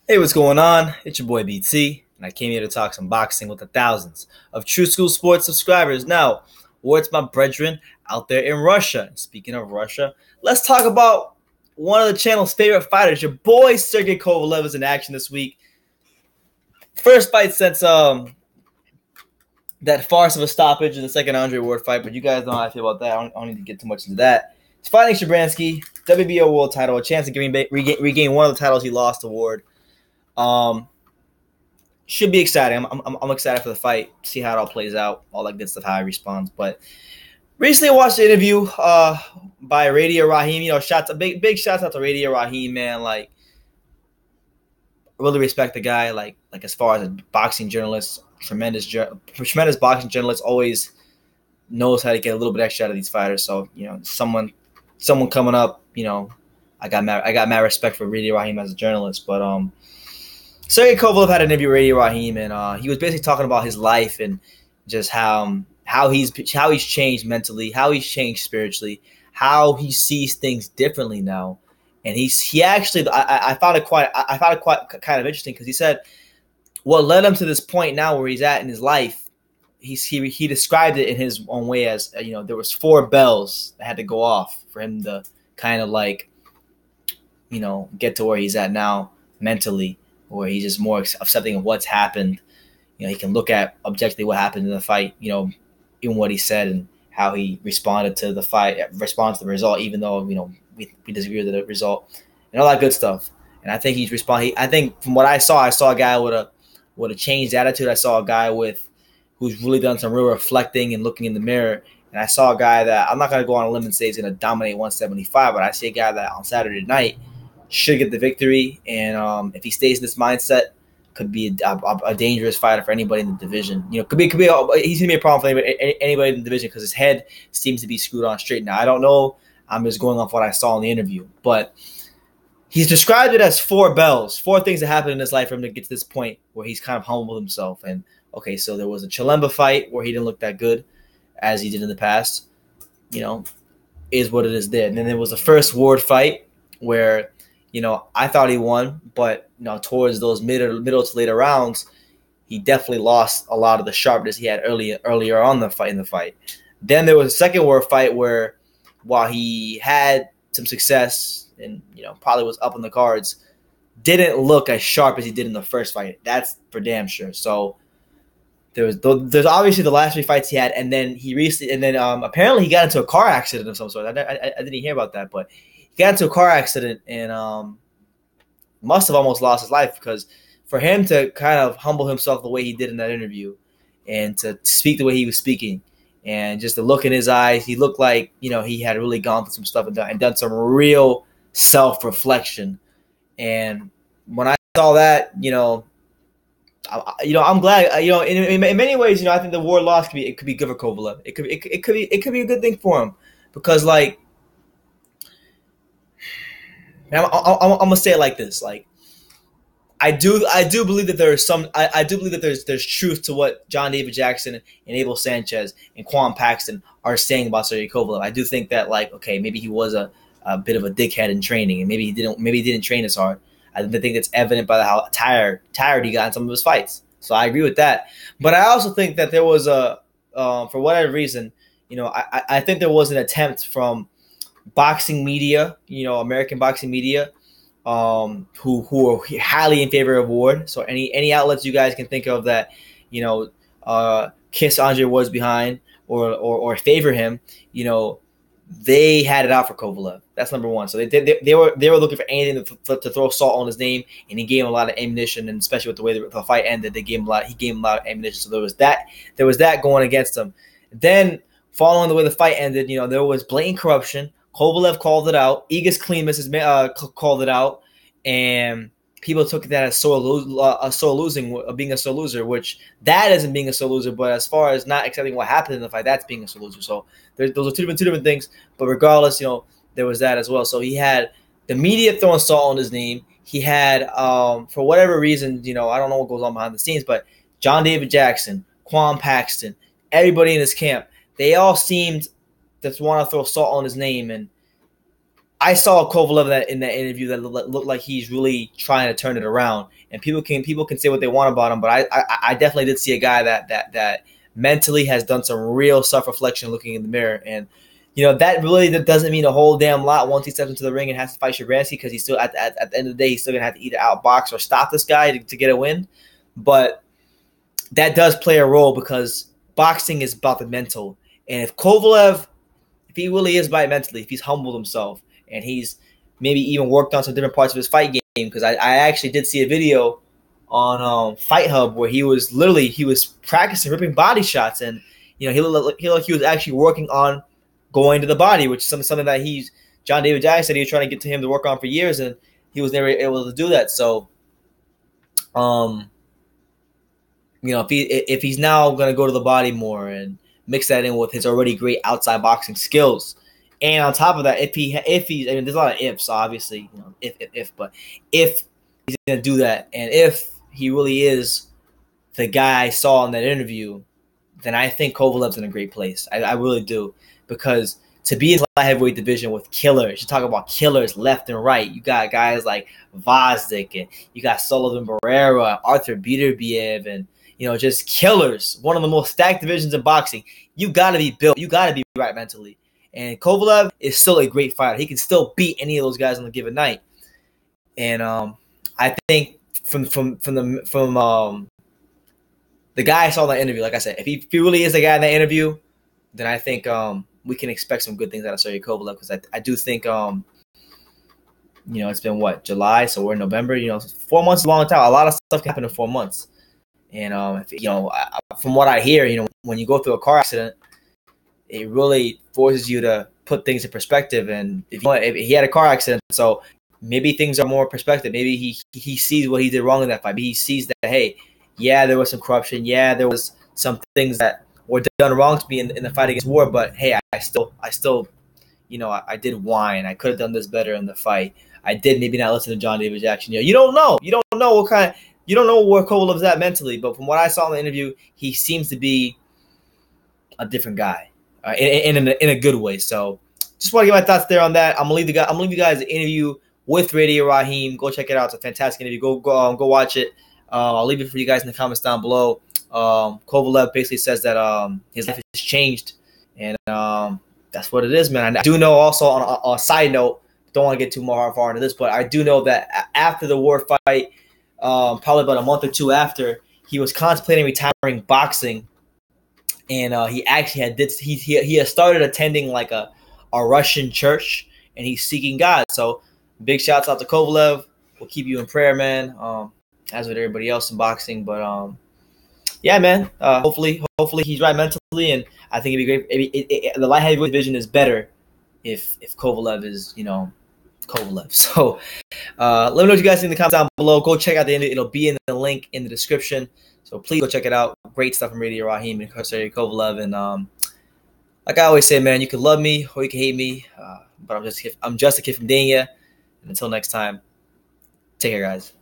Hey, what's going on? It's your boy BT, and I came here to talk some boxing with the thousands of True School Sports subscribers. Now, what's my brethren out there in Russia? Speaking of Russia, let's talk about one of the channel's favorite fighters. Your boy Sergey Kovalev is in action this week. First fight since that farce of a stoppage in the second Andre Ward fight, but you guys know how I feel about that. I don't need to get too much into that. He's fighting Shabransky, WBO world title, a chance to regain one of the titles he lost to Ward. Should be exciting. I'm excited for the fight. See how it all plays out. All that good stuff. How he responds. But recently, I watched the interview by Radio Raheem. You know, big shouts out to Radio Raheem, man. Like, really respect the guy. Like as far as a boxing journalist, tremendous boxing journalist. Always knows how to get a little bit extra out of these fighters. So you know, someone coming up. You know, I got mad respect for Radio Raheem as a journalist, but Sergey Kovalev had an interview with Radio Raheem, and he was basically talking about his life and just how he's changed mentally, how he's changed spiritually, how he sees things differently now. And he actually I found it quite kind of interesting because he said what led him to this point now where he's at in his life. He described it in his own way as there was 4 bells that had to go off for him to kind of get to where he's at now mentally, where he's just more accepting of what's happened. He can look at objectively what happened in the fight, even what he said and how he responded to the fight, responded to the result, even though, we disagree with the result and all that good stuff. And I think I think from what I saw a guy with a changed attitude. I saw a guy who's really done some real reflecting and looking in the mirror. And I saw a guy that I'm not going to go on a limb and say he's going to dominate 175, but I see a guy that on Saturday night should get the victory, and if he stays in this mindset, could be a dangerous fighter for anybody in the division. He's gonna be a problem for anybody in the division because his head seems to be screwed on straight. Now I don't know. I'm just going off what I saw in the interview, but he's described it as 4 bells, 4 things that happened in his life for him to get to this point where he's kind of humbled himself. And okay, so there was a Chilemba fight where he didn't look that good as he did in the past. Is what it is there. And then there was the first Ward fight where I thought he won, but towards those middle to later rounds, he definitely lost a lot of the sharpness he had earlier on in the fight. Then there was a second Ward fight where, while he had some success and probably was up on the cards, didn't look as sharp as he did in the first fight. That's for damn sure. So there's obviously the last 3 fights he had, and then apparently he got into a car accident of some sort. I didn't hear about that, but he got into a car accident and must have almost lost his life, because for him to kind of humble himself the way he did in that interview and to speak the way he was speaking and just the look in his eyes, he looked like, he had really gone through some stuff and done some real self-reflection. And when I saw that, I'm glad, in many ways, I think the Ward loss could be good for Kovalev. It could be a good thing for him because, like, I'm gonna say it like this: like, I do believe that there's truth to what John David Jackson and Abel Sanchez and Quan Paxton are saying about Sergey Kovalev. I do think that, like, okay, maybe he was a bit of a dickhead in training, and maybe he didn't train as hard. I think that's evident by how tired he got in some of his fights. So I agree with that. But I also think that there was for whatever reason, I think there was an attempt from boxing media, American boxing media, who are highly in favor of Ward. So any outlets you guys can think of that, kiss Andre Ward's behind or favor him, they had it out for Kovalev. That's number one. So they were looking for anything to throw salt on his name, and he gave him a lot of ammunition. And especially with the way the fight ended, he gave him a lot of ammunition. So there was that going against him. Then, following the way the fight ended, there was blatant corruption. Kovalev called it out. Igis Klimas called it out, and people took that as being a sore loser, which that isn't being a sore loser. But as far as not accepting what happened in the fight, that's being a sore loser. So those are two different things. But regardless, there was that as well. So he had the media throwing salt on his name. He had, for whatever reason, I don't know what goes on behind the scenes, but John David Jackson, Quan Paxton, everybody in his camp, they all seemed to want to throw salt on his name. And I saw Kovalev in that interview that looked like he's really trying to turn it around. And people can say what they want about him, but I definitely did see a guy that mentally has done some real self-reflection, looking in the mirror. And that really doesn't mean a whole damn lot once he steps into the ring and has to fight Shabransky, because he's still at the end of the day, he's still gonna have to either outbox or stop this guy to get a win. But that does play a role, because boxing is about the mental. And if Kovalev, if he really is by mentally, if he's humbled himself and he's maybe even worked on some different parts of his fight game, because I actually did see a video on Fight Hub where he was practicing ripping body shots, and he looked like he was actually working on going to the body, which is something that John David Jackson said he was trying to get to him to work on for years, and he was never able to do that. So, if he's now going to go to the body more and mix that in with his already great outside boxing skills, and on top of that, if he's, I mean, there's a lot of ifs, obviously, but if he's going to do that, and if he really is the guy I saw in that interview, then I think Kovalev's in a great place. I really do, because to be in the light heavyweight division with killers, you talk about killers left and right. You got guys like Vazdik, and you got Sullivan Barrera, Arthur Beterbiev, and just killers. One of the most stacked divisions in boxing. You got to be built. You got to be right mentally. And Kovalev is still a great fighter. He can still beat any of those guys on a given night. And I think from the guy I saw in that interview, like I said, if he really is the guy in that interview, then I think we can expect some good things out of Sergey Kovalev, because I do think it's been July, so we're in November. 4 months is a long time. A lot of stuff can happen in 4 months. And from what I hear, when you go through a car accident, it really forces you to put things in perspective. And if he had a car accident, so maybe things are more perspective. Maybe he sees what he did wrong in that fight. Maybe he sees that, hey, yeah, there was some corruption. Yeah, there was some things that were done wrong to me in the fight against War. But hey, I still, I did whine. I could have done this better in the fight. I did maybe not listen to John David Jackson. You don't know. You don't know you don't know where Kovalev's at mentally. But from what I saw in the interview, he seems to be a different guy, in a good way. So just want to get my thoughts there on that. I'm gonna leave you guys the interview with Radio Raheem. Go check it out. It's a fantastic interview. Go watch it. I'll leave it for you guys in the comments down below. Kovalev basically says that his life has changed, and that's what it is, man. I do know also, on a side note, don't want to get too far into this, but I do know that after the War fight, probably about a month or two after, he was contemplating retiring boxing, and he actually he has started attending like a Russian church, and he's seeking God. So big shouts out to Kovalev. We'll keep you in prayer, man. As with everybody else in boxing, but yeah, man. Hopefully he's right mentally, and I think it'd be great. The light heavyweight division is better if Kovalev is Kovalev. So let me know what you guys think in the comments down below. Go check out the interview. It'll be in the link in the description. So please go check it out. Great stuff from Radio Raheem and Sergey Kovalev. And like I always say, man, you can love me or you can hate me, but I'm just a kid from Dania. And until next time, take care, guys.